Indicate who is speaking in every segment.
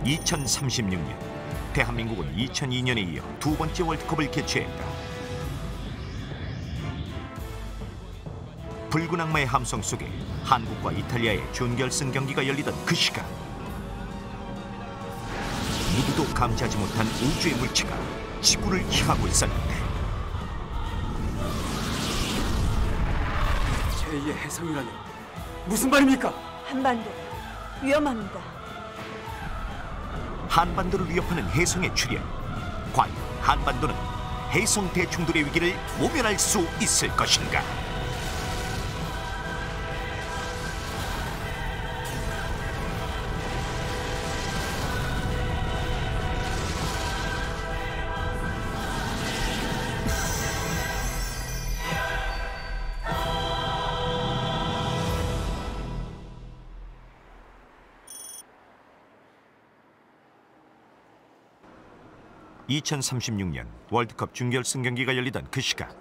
Speaker 1: 2036년 대한민국은 2002년에 이어 두 번째 월드컵을 개최했다. 붉은 악마의 함성 속에 한국과 이탈리아의 준결승 경기가 열리던 그 시간, 누구도 감지하지 못한 우주의 물체가 지구를 향하고 있었는데
Speaker 2: 제2의 해성이라니 무슨 말입니까?
Speaker 3: 한반도 위험합니다.
Speaker 1: 한반도를 위협하는 해성의 출현. 과연 한반도는 해성 대충돌의 위기를 모면할 수 있을 것인가? (2036년) 월드컵 준결승 경기가 열리던 그 시각.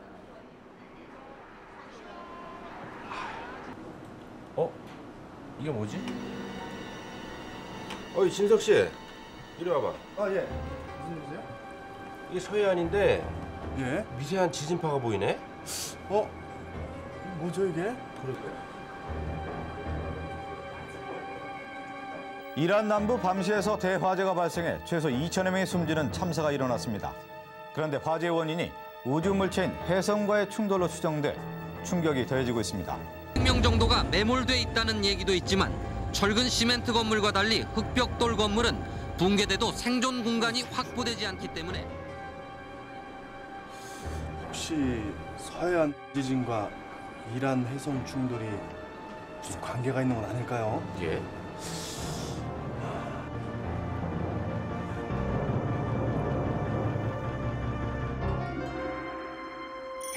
Speaker 4: 이게 뭐지? 어이 진석 씨, 이리 와봐.
Speaker 2: 예. 무슨 일이세요?
Speaker 4: 이게 서해안인데
Speaker 2: 예.
Speaker 4: 미세한 지진파가 보이네.
Speaker 2: 뭐죠 이게?
Speaker 4: 그러게.
Speaker 5: 이란 남부 밤시에서 대화재가 발생해 최소 2천여 명이 숨지는 참사가 일어났습니다. 그런데 화재의 원인이 우주물체인 해성과의 충돌로 추정돼 충격이 더해지고 있습니다.
Speaker 6: 100명 정도가 매몰돼 있다는 얘기도 있지만 철근 시멘트 건물과 달리 흑벽돌 건물은 붕괴돼도 생존 공간이 확보되지 않기 때문에
Speaker 2: 혹시 서해안 지진과 이란 해성 충돌이 무슨 관계가 있는 건 아닐까요?
Speaker 4: 예.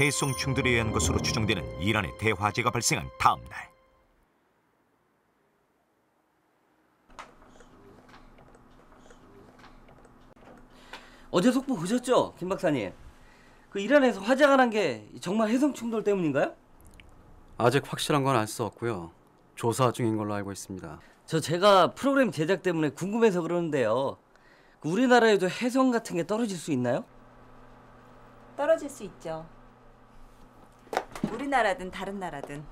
Speaker 1: 해성 충돌에 의한 것으로 추정되는 이란의 대화재가 발생한 다음 날.
Speaker 7: 어제 속보 보셨죠, 김 박사님? 그 이란에서 화재가 난 게 정말 해성 충돌 때문인가요?
Speaker 8: 아직 확실한 건 알 수 없고요. 조사 중인 걸로 알고 있습니다.
Speaker 7: 제가 프로그램 제작 때문에 궁금해서 그러는데요. 우리나라에도 해성 같은 게 떨어질 수 있나요?
Speaker 3: 떨어질 수 있죠. 우리나라든 다른 나라든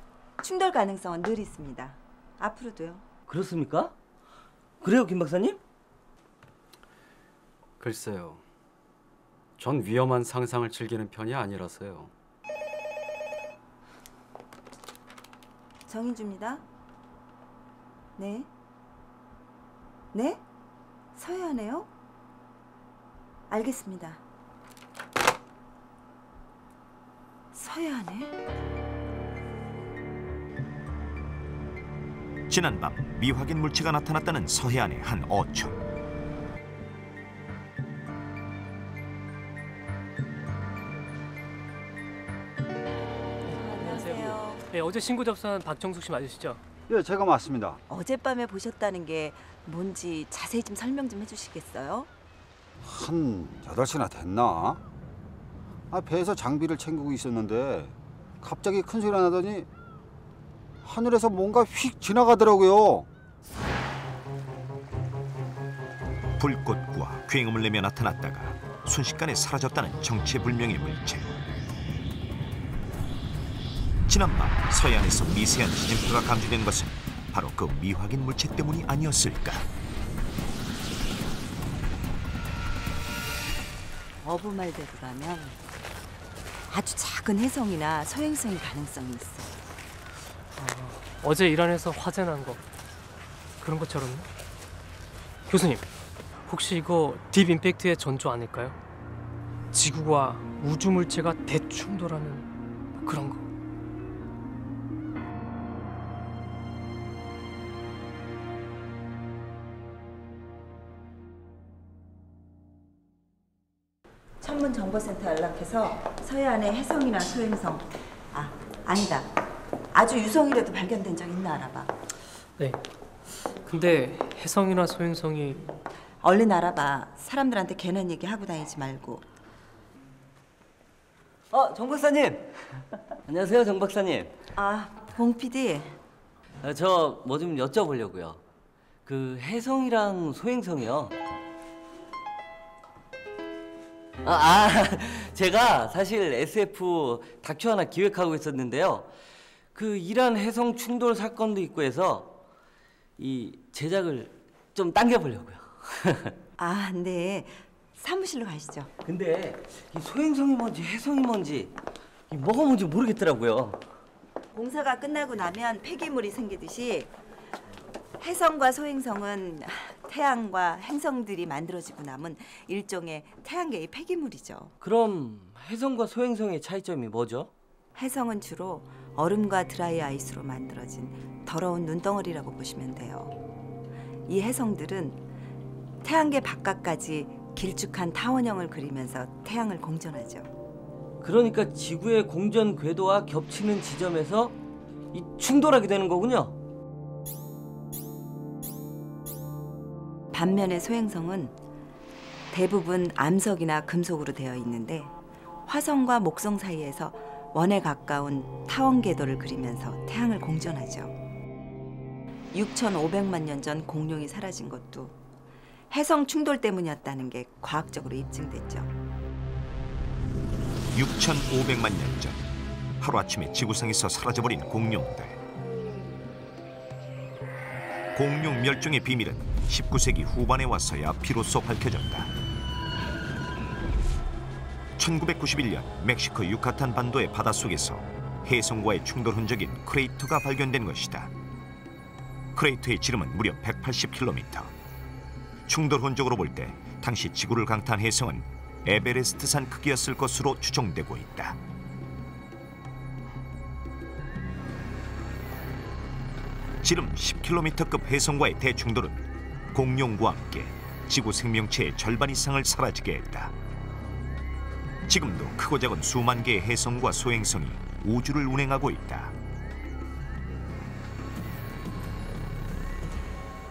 Speaker 3: 충돌 가능성은 늘 있습니다. 앞으로도요.
Speaker 7: 그렇습니까? 그래요, 김 박사님?
Speaker 8: 글쎄요. 전 위험한 상상을 즐기는 편이 아니라서요.
Speaker 3: 정인주입니다. 네. 네? 서해안에요? 알겠습니다. 서해안에?
Speaker 1: 지난밤 미확인 물체가 나타났다는 서해안의 한 어촌.
Speaker 3: 안녕하세요.
Speaker 9: 네, 어제 신고 접수한 박정숙 씨 맞으시죠?
Speaker 10: 예, 제가 맞습니다.
Speaker 3: 어젯밤에 보셨다는 게 뭔지 자세히 좀 설명 좀 해주시겠어요?
Speaker 10: 한 8시나 됐나? 배에서 장비를 챙기고 있었는데 갑자기 큰 소리가 나더니 하늘에서 뭔가 휙 지나가더라고요.
Speaker 1: 불꽃과 굉음을 내며 나타났다가 순식간에 사라졌다는 정체불명의 물체. 지난밤 서해안에서 미세한 지진파가 감지된 것은 바로 그 미확인 물체 때문이 아니었을까?
Speaker 3: 어부말대로라면 아주 작은 해성이나 소행성일 가능성이 있어.
Speaker 9: 어제 이란에서 화재 난 거 그런 것처럼요? 교수님, 혹시 이거 딥 임팩트의 전조 아닐까요? 지구와 우주 물체가 대충돌하는 그런 거.
Speaker 3: 천문정보센터 연락해서 서해안의 해성이나 소행성, 아니다. 아주 유성이라도 발견된 적 있나 알아봐.
Speaker 9: 네. 근데 해성이나 소행성이
Speaker 3: 얼른 알아봐. 사람들한테 괜한 얘기 하고 다니지 말고.
Speaker 7: 정 박사님. 안녕하세요, 정 박사님.
Speaker 3: 봉 PD.
Speaker 7: 저 뭐 좀 여쭤보려고요. 그 혜성이랑 소행성이요. 제가 사실 SF 다큐 하나 기획하고 있었는데요. 그 이란 해성 충돌 사건도 있고 해서 이 제작을 좀 당겨보려고요.
Speaker 3: 아, 네. 사무실로 가시죠.
Speaker 7: 근데 이 소행성이 뭔지 혜성이 뭔지 이 뭐가 뭔지 모르겠더라고요.
Speaker 3: 공사가 끝나고 나면 폐기물이 생기듯이 혜성과 소행성은 태양과 행성들이 만들어지고 남은 일종의 태양계의 폐기물이죠.
Speaker 7: 그럼 혜성과 소행성의 차이점이 뭐죠?
Speaker 3: 혜성은 주로 얼음과 드라이 아이스로 만들어진 더러운 눈덩어리라고 보시면 돼요. 이 혜성들은 태양계 바깥까지 길쭉한 타원형을 그리면서 태양을 공전하죠.
Speaker 7: 그러니까 지구의 공전 궤도와 겹치는 지점에서 이 충돌하게 되는 거군요.
Speaker 3: 반면에 소행성은 대부분 암석이나 금속으로 되어 있는데 화성과 목성 사이에서 원에 가까운 타원 궤도를 그리면서 태양을 공전하죠. 6,500만 년 전 공룡이 사라진 것도 해성 충돌 때문이었다는 게 과학적으로 입증됐죠.
Speaker 1: 6,500만 년 전 하루아침에 지구상에서 사라져버린 공룡들. 공룡 멸종의 비밀은 19세기 후반에 와서야 비로소 밝혀졌다. 1991년 멕시코 유카탄 반도의 바닷속에서 해성과의 충돌 흔적인 크레이터가 발견된 것이다. 크레이터의 지름은 무려 180km. 충돌 흔적으로 볼 때 당시 지구를 강타한 해성은 에베레스트산 크기였을 것으로 추정되고 있다. 지름 10km급 해성과의 대충돌은 공룡과 함께 지구 생명체의 절반 이상을 사라지게 했다. 지금도 크고 작은 수만 개의 해성과 소행성이 우주를 운행하고 있다.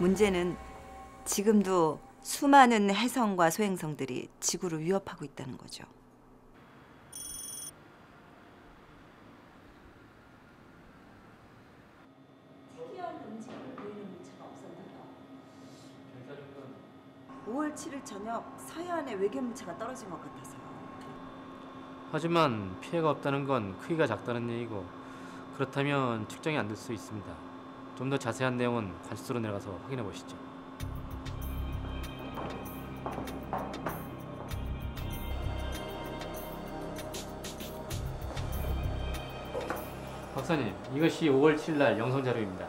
Speaker 3: 문제는 지금도 수많은 해성과 소행성들이 지구를 위협하고 있다는 거죠. 특이한 움직임을 보이는 물체가 없었나요? 5월 7일 저녁 서해안에 외계 물체가 떨어진 것 같아서요.
Speaker 9: 하지만 피해가 없다는 건 크기가 작다는 얘기고 그렇다면 측정이 안 될 수 있습니다. 좀 더 자세한 내용은 관측소로 내려가서 확인해 보시죠. 박사님, 이것이 5월 7일 날 영상 자료입니다.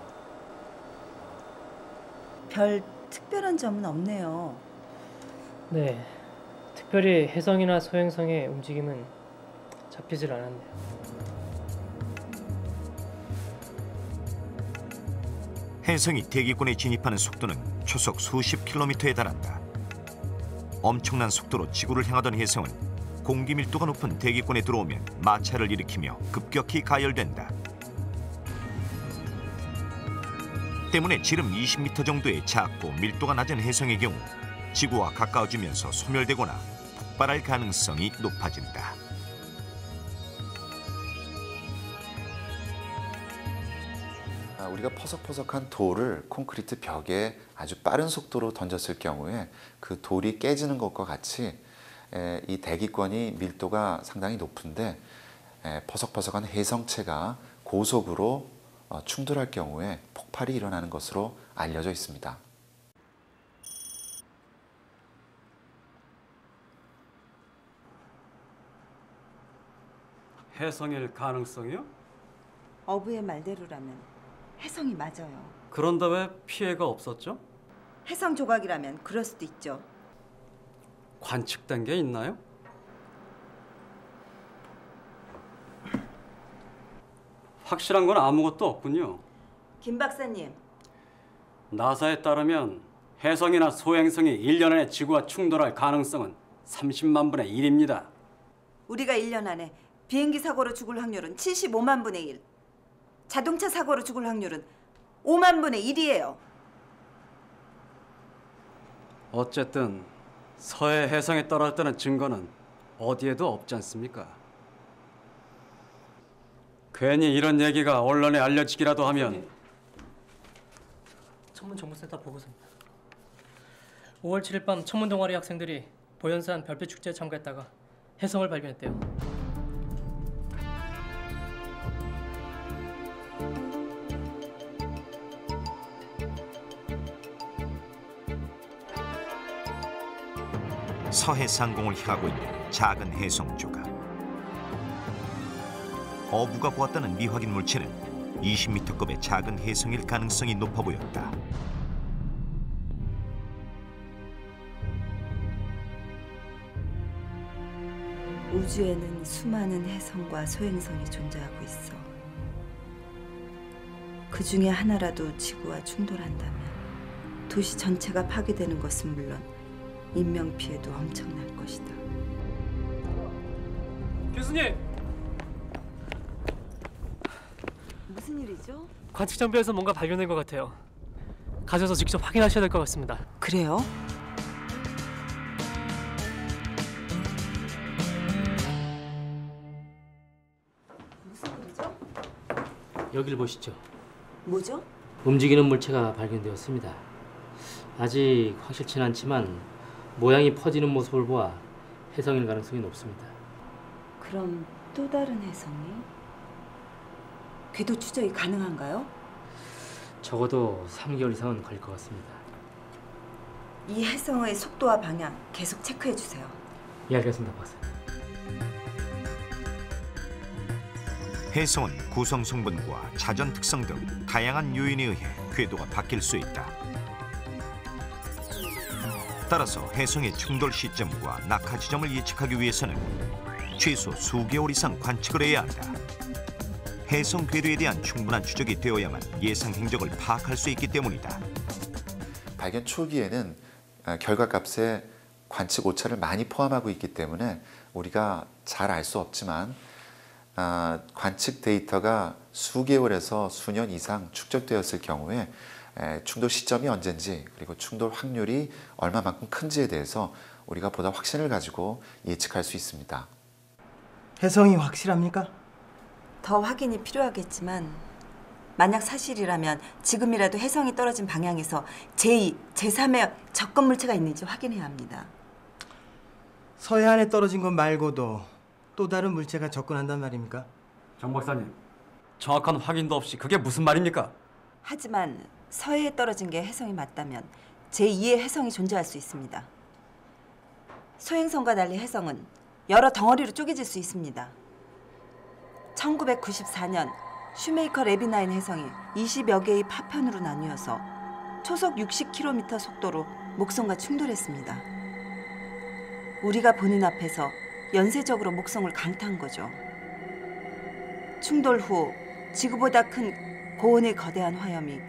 Speaker 3: 별 특별한 점은 없네요.
Speaker 9: 네, 특별히 해성이나 소행성의 움직임은 잡히질 않았네요.
Speaker 1: 해성이 대기권에 진입하는 속도는 초속 수십 킬로미터에 달한다. 엄청난 속도로 지구를 향하던 해성은 공기 밀도가 높은 대기권에 들어오면 마찰을 일으키며 급격히 가열된다. 때문에 지름 20m 정도의 작고 밀도가 낮은 해성의 경우 지구와 가까워지면서 소멸되거나 폭발할 가능성이 높아진다.
Speaker 11: 우리가 퍼석퍼석한 돌을 콘크리트 벽에 아주 빠른 속도로 던졌을 경우에 그 돌이 깨지는 것과 같이 이 대기권이 밀도가 상당히 높은데 퍼석퍼석한 해성체가 고속으로 충돌할 경우에 폭발이 일어나는 것으로 알려져 있습니다.
Speaker 8: 해성일 가능성이요?
Speaker 3: 어부의 말대로라면 해성이 맞아요.
Speaker 8: 그런데 왜 피해가 없었죠?
Speaker 3: 해성 조각이라면 그럴 수도 있죠.
Speaker 8: 관측된 게 있나요? 확실한 건 아무것도 없군요.
Speaker 3: 김 박사님.
Speaker 8: 나사에 따르면 해성이나 소행성이 1년 안에 지구와 충돌할 가능성은 30만 분의 1입니다.
Speaker 3: 우리가 1년 안에 비행기 사고로 죽을 확률은 75만 분의 1. 자동차 사고로 죽을 확률은 5만 분의 1이에요.
Speaker 8: 어쨌든 서해 해성에 떨어졌다는 증거는 어디에도 없지 않습니까? 괜히 이런 얘기가 언론에 알려지기라도 하면
Speaker 9: 천문정보센터 보고서입니다.
Speaker 12: 5월 7일 밤 천문 동아리 학생들이 보현산 별빛 축제에 참가했다가 혜성을 발견했대요.
Speaker 1: 서해 상공을 향하고 있는 작은 혜성 조각. 어부가 보았다는 미확인 물체는 20m급의 작은 혜성일 가능성이 높아 보였다.
Speaker 3: 우주에는 수많은 혜성과 소행성이 존재하고 있어. 그 중에 하나라도 지구와 충돌한다면 도시 전체가 파괴되는 것은 물론 인명피해도 엄청날 것이다.
Speaker 12: 교수님!
Speaker 3: 무슨 일이죠?
Speaker 12: 관측 장비에서 뭔가 발견된 것 같아요. 가셔서 직접 확인하셔야 될 것 같습니다.
Speaker 3: 그래요? 무슨 일이죠?
Speaker 9: 여길 보시죠.
Speaker 3: 뭐죠?
Speaker 9: 움직이는 물체가 발견되었습니다. 아직 확실치는 않지만 모양이 퍼지는 모습을 보아 혜성일 가능성이 높습니다.
Speaker 3: 그럼 또 다른 혜성이? 궤도 추적이 가능한가요?
Speaker 9: 적어도 3개월 이상은 걸릴 것 같습니다.
Speaker 3: 이 혜성의 속도와 방향 계속 체크해 주세요.
Speaker 9: 예, 알겠습니다, 박사.
Speaker 1: 혜성은 구성 성분과 자전 특성 등 다양한 요인에 의해 궤도가 바뀔 수 있다. 따라서 혜성의 충돌 시점과 낙하 지점을 예측하기 위해서는 최소 수개월 이상 관측을 해야 한다. 혜성 궤도에 대한 충분한 추적이 되어야만 예상 행적을 파악할 수 있기 때문이다.
Speaker 11: 발견 초기에는 결과값에 관측 오차를 많이 포함하고 있기 때문에 우리가 잘 알 수 없지만 관측 데이터가 수개월에서 수년 이상 축적되었을 경우에 충돌 시점이 언젠지 그리고 충돌 확률이 얼마만큼 큰지에 대해서 우리가 보다 확신을 가지고 예측할 수 있습니다.
Speaker 2: 혜성이 확실합니까?
Speaker 3: 더 확인이 필요하겠지만 만약 사실이라면 지금이라도 혜성이 떨어진 방향에서 제2, 제3의 접근 물체가 있는지 확인해야 합니다.
Speaker 2: 서해안에 떨어진 것 말고도 또 다른 물체가 접근한단 말입니까?
Speaker 8: 정 박사님, 정확한 확인도 없이 그게 무슨 말입니까?
Speaker 3: 하지만 서해에 떨어진 게 혜성이 맞다면 제2의 혜성이 존재할 수 있습니다. 소행성과 달리 혜성은 여러 덩어리로 쪼개질 수 있습니다. 1994년 슈메이커 레비나인 혜성이 20여 개의 파편으로 나뉘어서 초속 60km 속도로 목성과 충돌했습니다. 우리가 보는 앞에서 연쇄적으로 목성을 강타한 거죠. 충돌 후 지구보다 큰 고온의 거대한 화염이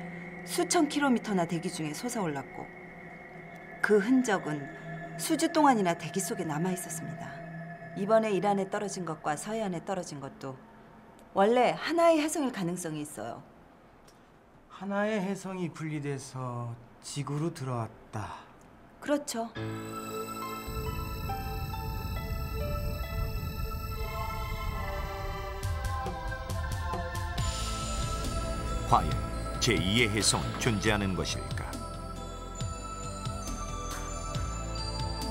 Speaker 3: 수천 킬로미터나 대기 중에 솟아올랐고 그 흔적은 수주 동안이나 대기 속에 남아 있었습니다. 이번에 이란에 떨어진 것과 서해안에 떨어진 것도 원래 하나의 혜성일 가능성이 있어요.
Speaker 2: 하나의 혜성이 분리돼서 지구로 들어왔다.
Speaker 3: 그렇죠.
Speaker 1: 과연 제2의 혜성은 존재하는 것일까?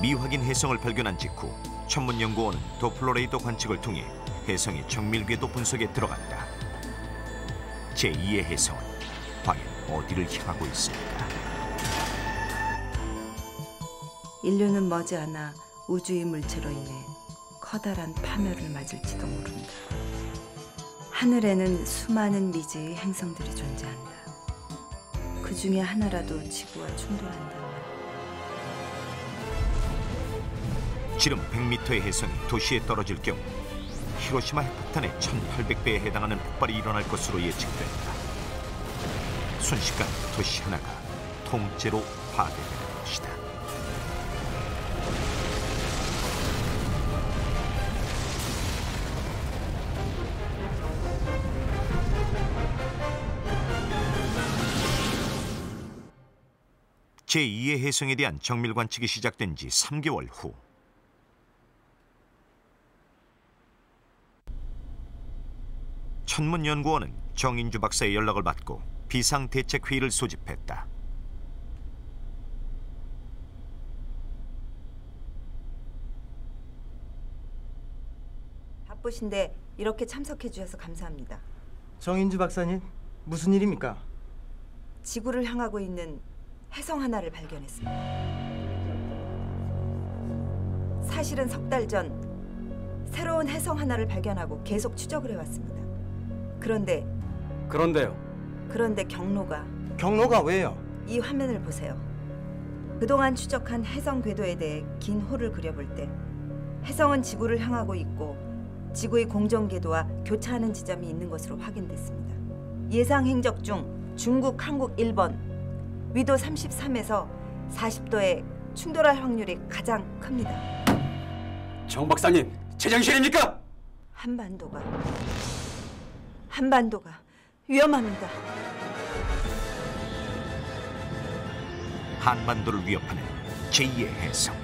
Speaker 1: 미확인 혜성을 발견한 직후 천문연구원은 도플러레이더 관측을 통해 혜성의 정밀궤도 분석에 들어갔다. 제2의 혜성은 과연 어디를 향하고 있을까?
Speaker 3: 인류는 머지않아 우주의 물체로 인해 커다란 파멸을 맞을지도 모른다. 하늘에는 수많은 미지의 행성들이 존재한다. 그 중에 하나라도 지구와 충돌한다면
Speaker 1: 지름 100m의 혜성이 도시에 떨어질 경우 히로시마 핵폭탄의 1800배에 해당하는 폭발이 일어날 것으로 예측된다. 순식간에 도시 하나가 통째로 파괴되는 것이다. 제2의 혜성에 대한 정밀 관측이 시작된 지 3개월 후 천문연구원은 정인주 박사의 연락을 받고 비상대책회의를 소집했다.
Speaker 3: 바쁘신데 이렇게 참석해 주셔서 감사합니다.
Speaker 13: 정인주 박사님, 무슨 일입니까?
Speaker 3: 지구를 향하고 있는 혜성 하나를 발견했습니다. 사실은 석 달 전 새로운 혜성 하나를 발견하고 계속 추적을 해왔습니다. 그런데요. 그런데
Speaker 13: 경로가 왜요?
Speaker 3: 이 화면을 보세요. 그동안 추적한 혜성 궤도에 대해 긴 호를 그려볼 때 혜성은 지구를 향하고 있고 지구의 공정 궤도와 교차하는 지점이 있는 것으로 확인됐습니다. 예상 행적 중 중국, 한국, 일본 위도 33에서 40도의 충돌할 확률이 가장 큽니다.
Speaker 8: 정 박사님, 제정신입니까?
Speaker 3: 한반도가 위험합니다.
Speaker 1: 한반도를 위협하는 제2의 혜성.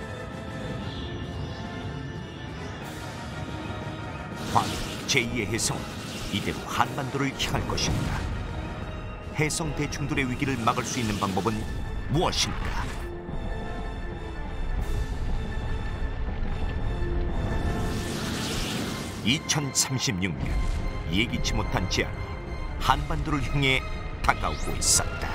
Speaker 1: 과연 제2의 혜성은 이대로 한반도를 향할 것입니다. 혜성 대충돌의 위기를 막을 수 있는 방법은 무엇일까? (2036년) 예기치 못한 재앙이 한반도를 향해 다가오고 있었다.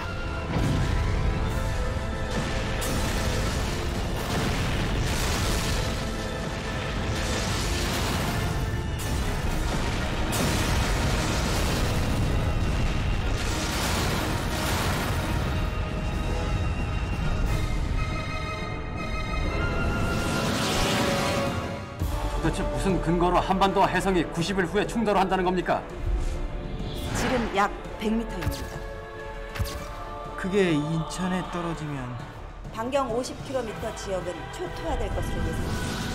Speaker 8: 도대체 무슨 근거로 한반도와 혜성이 90일 후에 충돌을 한다는 겁니까?
Speaker 3: 지름 약 100m입니다.
Speaker 13: 그게 인천에 떨어지면
Speaker 3: 반경 50km 지역은 초토화될 것으로 예상됩니다.